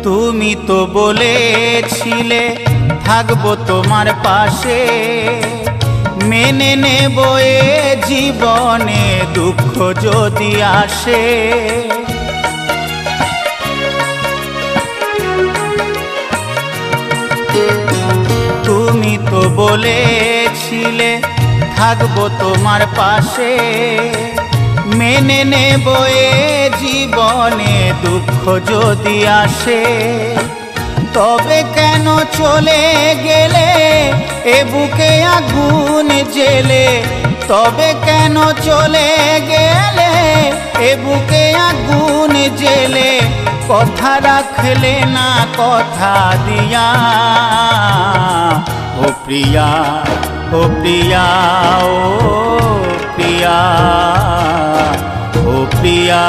তুমি তো বলেছিলে থাকবো তোমার পাশে, মেনে নেব এ জীবনে দুঃখ যদি আসে। তুমি তো বলেছিলে থাকবো তোমার পাশে, মেনে নেব এ জীবনে দুঃখ যদি আসে। তবে কেন চলে গেলে এ বুকে আগুন জেলে, তবে কেন চলে গেলে এ বুকে আগুন জেলে, কথা রাখলে না কথা দিয়া। ও প্রিয়া, ও প্রিয়া, ও প্রিয়া, ও প্রিয়া।